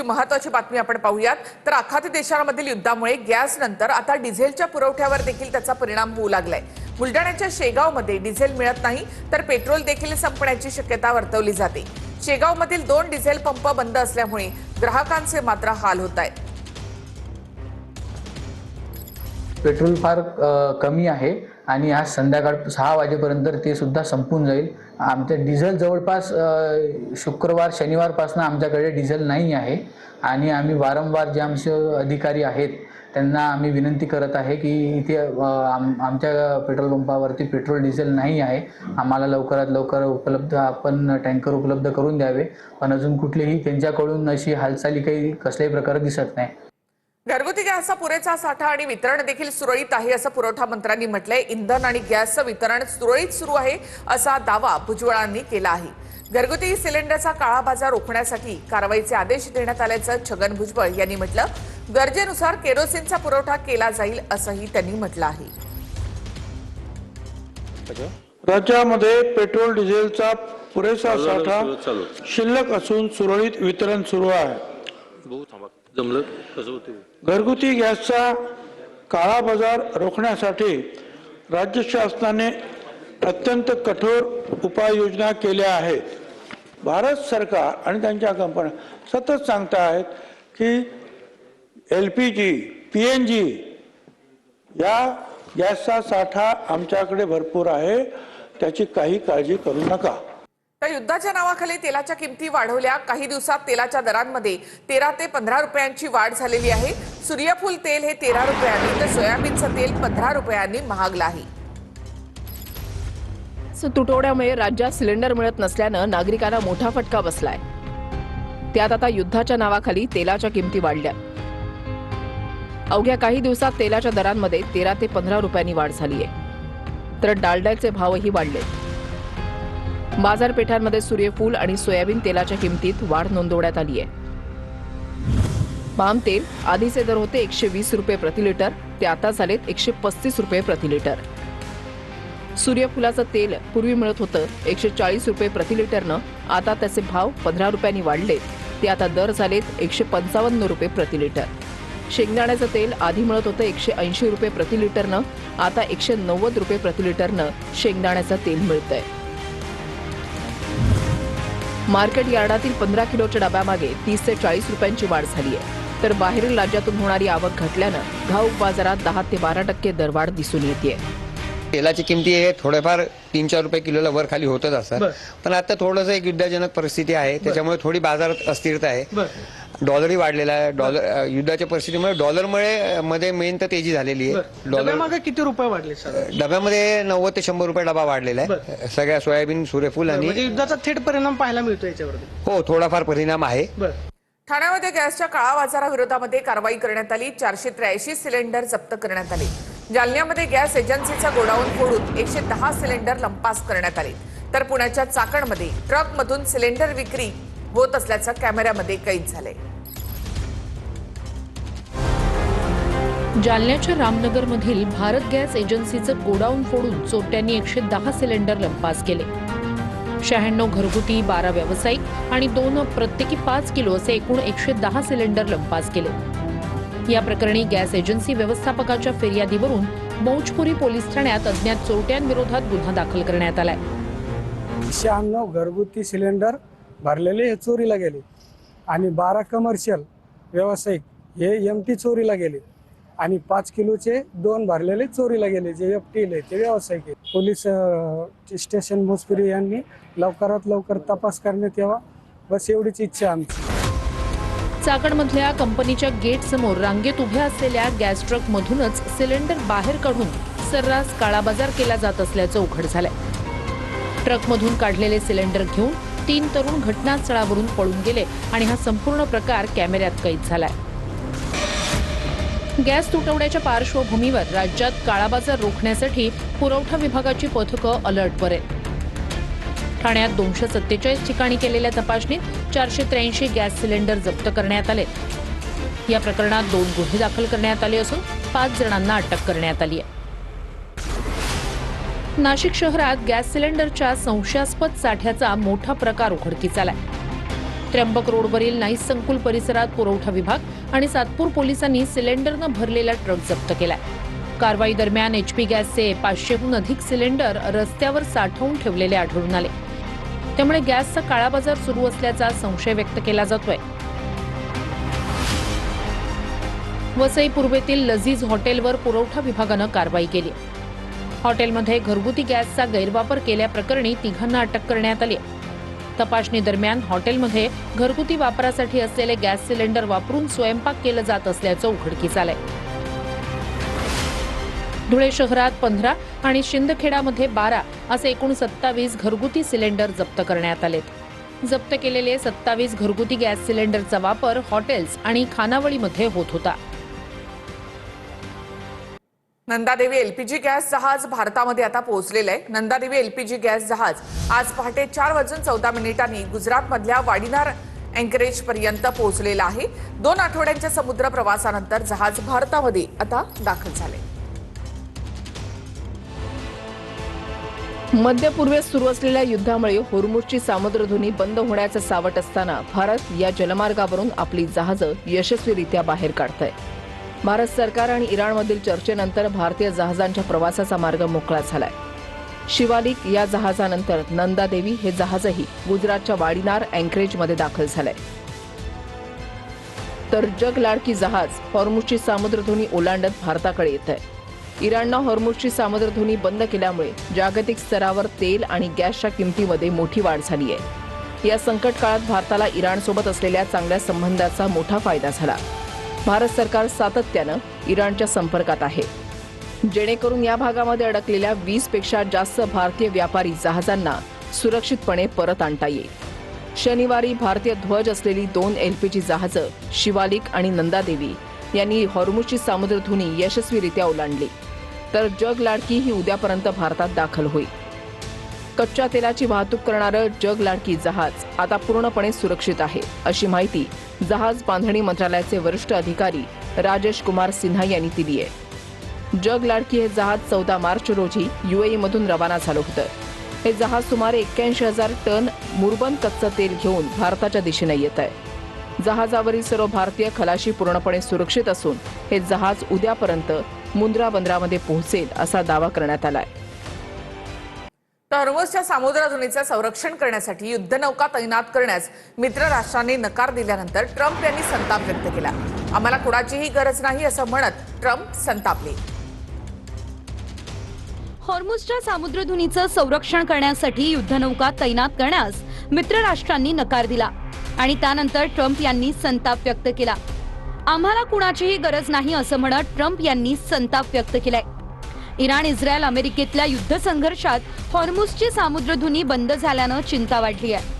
महत्त्वाची बातमी आपण पाहूयात तर आखाती देशांमधील युद्धामुळे गॅस नंतर आता डिझेलच्या पुरवठ्यावर देखील त्याचा परिणाम होऊ लागलाय। बुलढाण्याच्या शेगावमध्ये डिझेल मिळत नाही तर पेट्रोल देखील संपण्याची शक्यता वर्तवली जाते। शेगावमधील 2 डिझेल पंप बंद असल्यामुळे ग्राहकांचे मात्र हाल होत आहेत। पेट्रोल फार कमी आहे आणि आज संध्याकाळ 6 वाजेपर्यंत ते सुद्धा संपून जाईल। आमच्या डिझेल जवळपास शुक्रवार शनिवारपासून आमच्याकडे डिझेल नाही आहे आणि आम्ही वारंवार जे आमचे अधिकारी आहेत त्यांना आम्ही विनंती करत आहे की इथे आमच्या पेट्रोल पंपावरती पेट्रोल डिझेल नाही आहे, आम्हाला लवकरात लवकर उपलब्ध आपण टँकर उपलब्ध करून द्यावे, पण अजून कुठलीही त्यांच्याकडून अशी हालचाली काही कसल्याही प्रकारे दिसत नाही। घरगुती गॅसचा पुरेसा साठा आणि वितरण देखील सुरळीत आहे असं पुरवठा मंत्र्यांनी म्हटलंय। इंधन आणि गॅसचं वितरण सुरळीत सुरू आहे असा दावा भुजबळांनी केला आहे। घरगुती सिलेंडरचा काळा बाजार रोखण्यासाठी कारवाईचे आदेश देण्यात आल्याचं छगन भुजबळ यांनी म्हटलं। गरजेनुसार केरोसिनचा पुरवठा केला जाईल असंही त्यांनी म्हटलं आहे। राज्यामध्ये पेट्रोल डिझेलचा पुरेसा साठा शिल्लक असून सुरळीत वितरण सुरू आहे। घरगुती गॅसचा काळा बाजार रोखण्यासाठी राज्य शासनाने अत्यंत कठोर उपाययोजना केल्या आहेत। भारत सरकार आणि त्यांच्या कंपन्या सतत सांगत आहेत की LPG, PNG या गॅसचा साठा आमच्याकडे भरपूर आहे, त्याची काही काळजी करू नका। तर युद्धाच्या नावाखाली तेलाच्या किमती वाढवल्या। काही दिवसात तेलाच्या दरांमध्ये 13 ते 15 रुपयांची वाढ झालेली आहे। सूर्यफूल तेल हे 13 रुपयांनी तर सोयाबीनचं तेल 15 रुपयांनी महागलं आहे। तुटवड्यामुळे राज्यात सिलेंडर मिळत नसल्यानं नागरिकांना मोठा फटका बसलाय। त्यात आता युद्धाच्या नावाखाली तेलाच्या किमती वाढल्या। अवघ्या काही दिवसात तेलाच्या दरांमध्ये 13 ते 15 रुपयांनी वाढ झाली आहे, तर डालड्याचे भावही वाढले। बाजारपेठांमध्ये सूर्यफूल आणि सोयाबीन तेलाच्या किमतीत वाढ नोंदवण्यात आली आहे। पाम तेल आधीचे दर होते 120 रुपये प्रति लिटर, ते आता झालेत 135 रुपये प्रति लिटर। सूर्यफुलाचं तेल पूर्वी मिळत होतं 140 रुपये प्रति लिटरनं, आता त्याचे भाव 15 रुपयांनी वाढलेत, ते आता दर झालेत 155 रुपये प्रति लिटर। शेंगदाण्याचं तेल आधी मिळत होतं 180 रुपये प्रति लिटरनं, आता 190 रुपये प्रति लिटरनं शेंगदाण्याचं तेल मिळतंय। मार्केट यार्डातील 15 किलोच्या डब्यामागे 30 ते 40 रुपयांची वाढ झाली आहे, तर बाहेरील राज्यातून होणारी आवक घटल्यानं घाऊक बाजारात 10 ते 12% दरवाढ दिसून येते। तेलाची किमती हे थोडेफार 3-4 रुपये किलोला वर खाली होतच असतात, पण आता थोडंसं एक युद्धजनक परिस्थिती आहे, त्याच्यामुळे थोडी बाजारात अस्थिरता आहे। डॉलरही वाढलेला आहे। डॉलर युद्धाच्या परिस्थितीमुळे डॉलरमुळे मध्ये मेन तर तेजी झालेली आहे। डब्यामागे किती रुपये वाढले सर? डब्यामध्ये 90 ते 100 रुपये डबा वाढलेला आहे सगळ्या सोयाबीन, सूर्यफूल आणि म्हणजे युद्धाचा थेट परिणाम पाहायला मिळतो याच्यावरती। हो, थोडाफार परिणाम आहे। ठाण्यामध्ये गॅसच्या काळा बाजाराविरोधामध्ये कारवाई करण्यात आली। 483 सिलेंडर जप्त करण्यात आले। जालन्यामध्ये गॅस एजन्सीचा गोडाऊन फोडून 110 सिलेंडर लंपास करण्यात आले, तर पुण्याच्या चाकणमध्ये ट्रकमधून सिलेंडर विक्री होत असल्याचं कॅमेऱ्यामध्ये कैद झाले। जालन्याच्या रामनगरमधील भारत गॅस एजन्सीचं गोडाऊन फोडून चोरट्यांनी 110 सिलेंडर लंपास केले। 96 घरगुती, 12 व्यावसायिक आणि 2 प्रत्येकी 5 किलो असे एकूण 110 सिलेंडर लंपास केले। या प्रकरणी गॅस एजन्सी व्यवस्थापकाच्या फिर्यादीवरून मौजपुरी पोलीस ठाण्यात अज्ञात चोरट्यांविरोधात गुन्हा दाखल करण्यात आलाय। 96 घरगुती सिलेंडर भरलेले हे चोरीला गेले आणि 12 कमर्शियल व्यावसायिक हे एमटी चोरीला गेले आणि 5 किलोचे 2 भरलेले चोरीला गेले, जे एफटी ते व्यावसायिक आहेत। पोलीस स्टेशन मौजपुरी यांनी लवकरात लवकर तपास करण्यात यावा, बस एवढीच इच्छा आमची। चाकणमधल्या कंपनीच्या गेट समोर रांगेत उभ्या असलेल्या गॅस ट्रक मधूनच सिलेंडर बाहेर काढून सर्रास काळाबाजार केला जात असल्याचं उघड झालंय। ट्रकमधून काढलेले सिलेंडर घेऊन 3 तरुण घटनास्थळावरून पळून गेले आणि हा संपूर्ण प्रकार कॅमेऱ्यात कैद झालाय। गॅस तुटवड्याच्या पार्श्वभूमीवर राज्यात काळाबाजार रोखण्यासाठी पुरवठा विभागाची पथकं अलर्टवर आहेत। ठाण्यात 247 ठिकाणी केलेल्या तपासणीत 483 गॅस सिलेंडर जप्त करण्यात आले। या प्रकरणात 2 गुन्हे दाखल करण्यात आले असून 5 जणांना अटक करण्यात आली आहे। नाशिक शहरात गॅस सिलेंडरच्या संशयास्पद साठ्याचा मोठा प्रकार उघडकीस आलाय। त्र्यंबक रोडवरील नाईस संकुल परिसरात पुरवठा विभाग आणि सातपूर पोलिसांनी सिलेंडरनं भरलेला ट्रक जप्त केलाय. कारवाई दरम्यान HP गॅसचे 500हून अधिक सिलेंडर रस्त्यावर साठवून ठेवलेले आढळून आले. त्यामुळे गॅसचा काळा बाजार सुरू असल्याचा संशय व्यक्त केला जातोय. वसई पूर्वेतील लजीज हॉटेलवर पुरवठा विभागानं कारवाई केली. हॉटेलमध्ये घरगुती गॅसचा गैरवापर केल्याप्रकरणी 3 अटक करण्यात आली. तपासणी दरम्यान हॉटेलमध्ये घरगुती वापरासाठी असलेले गॅस सिलेंडर वापरून स्वयंपाक केलं जात असल्याचं उघडकीस आलंय. धुळे शहरात 15 आणि शिंदखेडामध्ये 12 असे एकूण 27 घरगुती सिलेंडर जप्त करण्यात आलेत. जप्त केलेले 27 घरगुती गॅस सिलेंडरचा वापर हॉटेल्स आणि खानावळीमध्ये होत होता. नंदादेवी LPG गॅस जहाज भारतामध्ये आता पोहोचलेलं आहे. नंदादेवी LPG गॅस जहाज आज पहाटे 4:14 गुजरातमधल्या वाडीनार अँकरेज पर्यंत पोहोचलेलं आहे. 2 आठवड्यांच्या समुद्र प्रवासानंतर जहाज भारतामध्ये आता दाखल झाले. मध्य पूर्वेत सुरू असलेल्या युद्धामुळे होर्मुझची सामुद्रधुनी बंद होण्याचं सावट असताना भारत या जलमार्गावरून आपली जहाजं यशस्वीरित्या बाहेर काढत आहे. भारत सरकार आणि इराणमधील चर्चेनंतर भारतीय जहाजांच्या प्रवासाचा मार्ग मोकळा झालाय. शिवालिक या जहाजानंतर नंदादेवी हे जहाजही गुजरातच्या वाडीनार अँकरेजमध्ये दाखल झालंय. तर जगलाडकी जहाज हॉर्मुझची सामुद्रधुनी ओलांडत भारताकडे येत आहे. इराणनं हॉर्मुझची सामुद्रधुनी बंद केल्यामुळे जागतिक स्तरावर तेल आणि गॅसच्या किमतीमध्ये मोठी वाढ झाली आहे. या संकट काळात भारताला इराणसोबत असलेल्या चांगल्या संबंधाचा मोठा फायदा झाला. भारत सरकार सातत्यानं इराणच्या संपर्कात आहे, जेणेकरून या भागामध्ये अडकलेल्या 20 पेक्षा जास्त भारतीय व्यापारी जहाजांना सुरक्षितपणे परत आणता येईल. शनिवारी भारतीय ध्वज असलेली 2 LPG जहाजं शिवालिक आणि नंदादेवी यांनी हॉर्मुझची सामुद्रधुनी यशस्वीरित्या ओलांडली. तर जगलाडकी ही उद्यापर्यंत भारतात दाखल होईल. कच्च्या तेलाची वाहतूक करणारं जगलाडकी जहाज आता पूर्णपणे सुरक्षित आहे, अशी माहिती जहाज बांधणी मंत्रालयाचे वरिष्ठ अधिकारी राजेश कुमार सिन्हा यांनी दिली आहे. जगलाडकी हे जहाज 14 मार्च रोजी UAE मधून रवाना झालं होतं. हे जहाज सुमारे 81,000 टन मुरबन कच्चं तेल घेऊन भारताच्या दिशेने येत आहे. जहाजावरील सर्व भारतीय खलाशी पूर्णपणे सुरक्षित असून हे जहाज उद्यापर्यंत मुंद्रा बंदरामध्ये पोहोचेल असा दावा करण्यात आलाय. हॉर्मुझच्या सामुद्रधुनीचं संरक्षण करण्यासाठी युद्धनौका तैनात करण्यास मित्र राष्ट्रांनी नकार दिल्यानंतर ट्रम्प यांनी संताप व्यक्त केला. आम्हाला कुणाचीही गरज नाही असं म्हणत ट्रम्प संतापले. हॉर्मुझच्या सामुद्रधुनीचं संरक्षण करण्यासाठी युद्धनौका तैनात करण्यास मित्र राष्ट्रांनी नकार दिला आणि त्यानंतर ट्रम्प यांनी संताप व्यक्त केला. आम्हाला कुणाचीही गरज नाही असं म्हणत ट्रम्प यांनी संताप व्यक्त केलाय. इराण इस्रायल अमेरिकेतल्या युद्ध संघर्षात हॉर्मुझची सामुद्रधुनी बंद झाल्यानं चिंता वाढली आहे.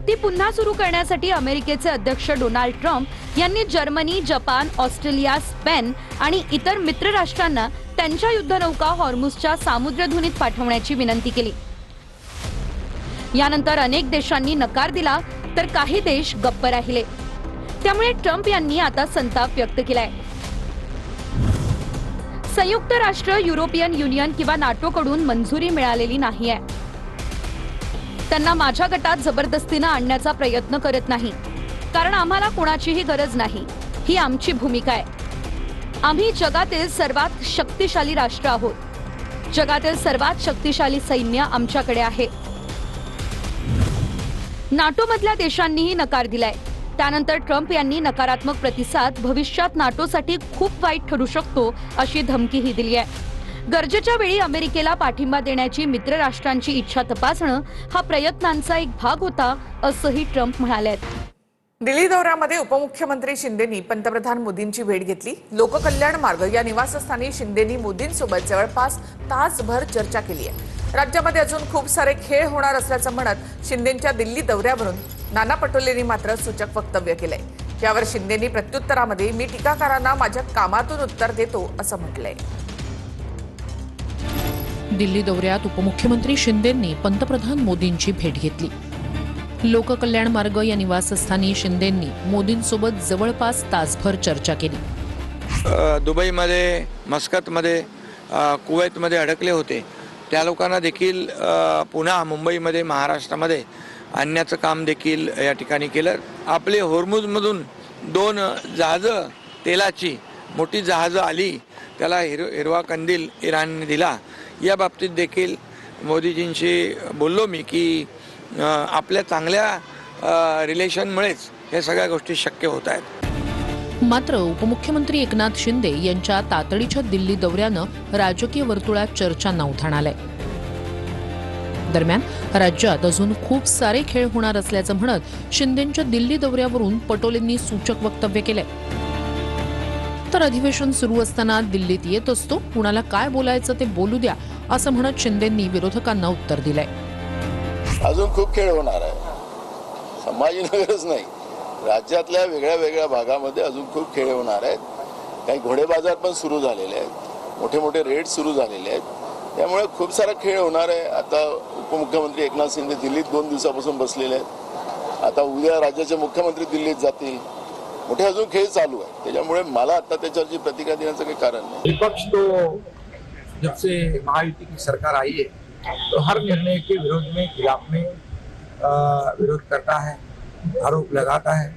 ती पुन्हा सुरू करण्यासाठी अमेरिकेचे अध्यक्ष डोनाल्ड ट्रम्प यांनी जर्मनी, जपान, ऑस्ट्रेलिया, स्पेन आणि इतर मित्र राष्ट्रांना त्यांच्या युद्धनौका हॉर्मुझच्या सामुद्रधुनीत पाठवण्याची विनंती केली. यानंतर अनेक देशांनी नकार दिला तर काही देश गप्प राहिले. त्यामुळे ट्रम्प यांनी आता संताप व्यक्त केलाय. संयुक्त राष्ट्र, युरोपियन युनियन किंवा नाटोकडून मंजुरी मिळालेली नाहीये. त्यांना माझ्या गटात जबरदस्तीनं आणण्याचा प्रयत्न करत नाही, कारण आम्हाला कोणाचीही गरज नाही. ही आमची भूमिका आहे. आम्ही जगातील सर्वात शक्तिशाली राष्ट्र आहोत. जगातील सर्वात शक्तिशाली सैन्य आमच्याकडे आहे. नाटोमधल्या देशांनीही नकार दिलाय. त्यानंतर ट्रम्प यांनी नकारात्मक प्रतिसाद भविष्यात नाटोसाठी खूप वाईट ठरू शकतो अशी धमकीही दिली आहे. गरजेच्या वेळी अमेरिकेला पाठिंबा देण्याची मित्र राष्ट्रांची इच्छा तपासणं हा प्रयत्नांचा एक भाग होता असंही ट्रम्प म्हणाले. दिल्ली दौऱ्यामध्ये उपमुख्यमंत्री शिंदेंनी पंतप्रधान मोदींची भेट घेतली. लोककल्याण मार्ग या निवासस्थानी शिंदेंनी मोदींसोबत जवळपास तासभर चर्चा केली आहे. राज्यामध्ये अजून खूप सारे खेळ होणार असल्याचं म्हणत शिंदेंच्या दिल्ली दौऱ्यावरून नाना पटोलेंनी मात्र सूचक वक्तव्य केलंय. यावर शिंदेंनी प्रत्युत्तरामध्ये मी टीकाकारांना माझ्या कामातून उत्तर देतो असं म्हटलंय. दिल्ली दौऱ्यात उपमुख्यमंत्री शिंदेंनी पंतप्रधान मोदींची भेट घेतली. लोककल्याण मार्ग या निवासस्थानी शिंदेंनी मोदींसोबत जवळपास तासभर चर्चा केली. दुबईमध्ये, मस्कतमध्ये, कुवैतमध्ये अडकले होते त्या लोकांना देखील पुन्हा मुंबईमध्ये, महाराष्ट्रामध्ये आणण्याचं काम देखील या ठिकाणी केलं. आपले होर्मुझमधून 2 जहाजं तेलाची मोठी जहाजं आली, त्याला हिरवा कंदील इराणने दिला. या बाबतीत देखील मोदीजींशी बोललो मी की आपल्या चांगल्या रिलेशनमुळेच हे सगळ्या गोष्टी शक्य होत आहेत. मात्र उपमुख्यमंत्री एकनाथ शिंदे यांच्या तातडीच्या दिल्ली दौऱ्यानं राजकीय वर्तुळात चर्चांना उधाण आलंय. दरम्यान राज्यात अजून खूप सारे खेळ होणार असल्याचं म्हणत शिंदेंच्या दिल्ली दौऱ्यावरून पटोलेंनी सूचक वक्तव्य केलंय. तर अधिवेशन सुरू असताना दिल्लीत येत असतो, कुणाला काय बोलायचं ते बोलू द्या असं म्हणत शिंदेंनी विरोधकांना उत्तर दिलंय. अजून खूप खेळ होणार आहे. संभाजीनगरच नाही, राज्यातल्या वेगळ्या वेगळ्या भागामध्ये अजून खूप खेळ होणार आहेत. काही घोडे बाजार पण सुरू झालेले आहेत, मोठे मोठे रेड सुरू झालेले आहेत. त्यामुळे खूप सारा खेळ होणार आहे. आता उपमुख्यमंत्री एकनाथ शिंदे दिल्लीत 2 दिवसापासून बसलेले आहेत. आता उद्या राज्याचे मुख्यमंत्री दिल्लीत जातील. मोठे अजून खेळ चालू आहे. त्याच्यामुळे मला आता त्याच्यावरची प्रतिक्रिया देण्याचं काही कारण नाही. विपक्ष तो जब से महायुति की सरकार आई है तो हर निर्णय के विरोध में, खिलाफ में विरोध करता है, आरोप लगाता है.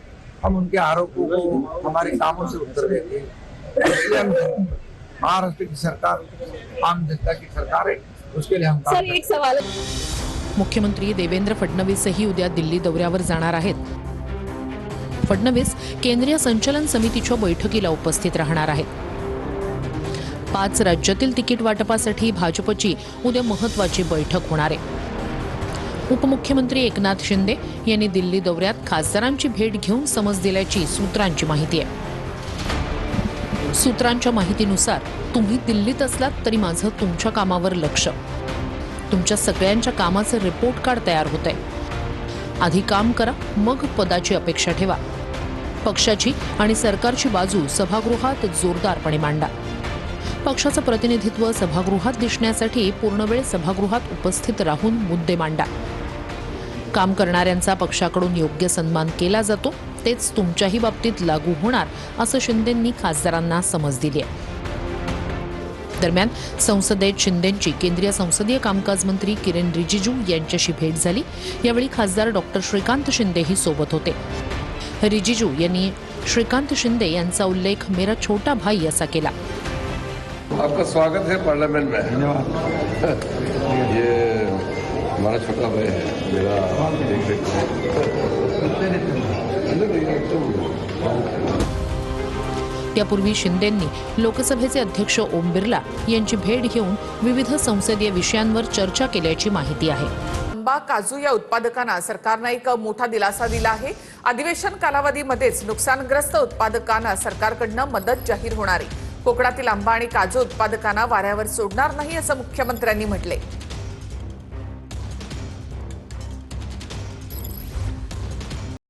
हम उनके आरोपों को हमारे कामों से उत्तर देते हैं. इसलिए हम महाराष्ट्र की सरकार आम जनता की सरकार है, उसके लिए हम काम करते हैं. एक सवाल. मुख्यमंत्री देवेंद्र फडणवीसही उद्या दिल्ली दौऱ्यावर जाणार आहेत. फडणवीस केंद्रीय संचलन समितीच्या बैठकीला उपस्थित राहणार आहेत. 5 राज्यातील तिकीट वाटपासाठी भाजपची उद्या महत्वाची बैठक होणार आहे. उपमुख्यमंत्री एकनाथ शिंदे यांनी दिल्ली दौऱ्यात खासदारांची भेट घेऊन समज दिल्याची सूत्रांची माहिती आहे. सूत्रांच्या माहितीनुसार तुम्ही दिल्लीत असलात तरी माझं तुमच्या कामावर लक्ष, तुमच्या सगळ्यांच्या कामाचं रिपोर्ट कार्ड तयार होतंय. आधी काम करा, मग पदाची अपेक्षा ठेवा. पक्षाची आणि सरकारची बाजू सभागृहात जोरदारपणे मांडा. पक्षाचं प्रतिनिधित्व सभागृहात दिसण्यासाठी पूर्णवेळ सभागृहात उपस्थित राहून मुद्दे मांडा. काम करणाऱ्यांचा पक्षाकडून योग्य सन्मान केला जातो, तेच तुमच्याही बाबतीत लागू होणार असं शिंदेंनी खासदारांना समज दिली आहे. दरम्यान संसदेत शिंदेंची केंद्रीय संसदीय कामकाज मंत्री किरेन रिजिजू यांच्याशी भेट झाली. यावेळी खासदार डॉक्टर श्रीकांत शिंदेही सोबत होते. रिजिजू यांनी श्रीकांत शिंदे यांचा उल्लेख मेरा छोटा भाई असा केला. आपका स्वागत है पार्लियामेंट में. धन्यवाद. ये हमारा छोटा भाई है, मेरा त्यापूर्वी शिंदेंनी लोकसभेचे अध्यक्ष ओम बिर्ला यांची भेट घेऊन विविध संसदीय विषयांवर चर्चा केल्याची माहिती आहे. आंबा काजू या उत्पादकांना सरकारनं एक मोठा दिलासा दिला आहे. अधिवेशन कालावधीमध्येच नुकसानग्रस्त उत्पादकांना सरकारकडनं मदत जाहीर होणार आहे. कोकणातील आंबा आणि काजू उत्पादकांना वाऱ्यावर सोडणार नाही असं मुख्यमंत्र्यांनी म्हटलंय.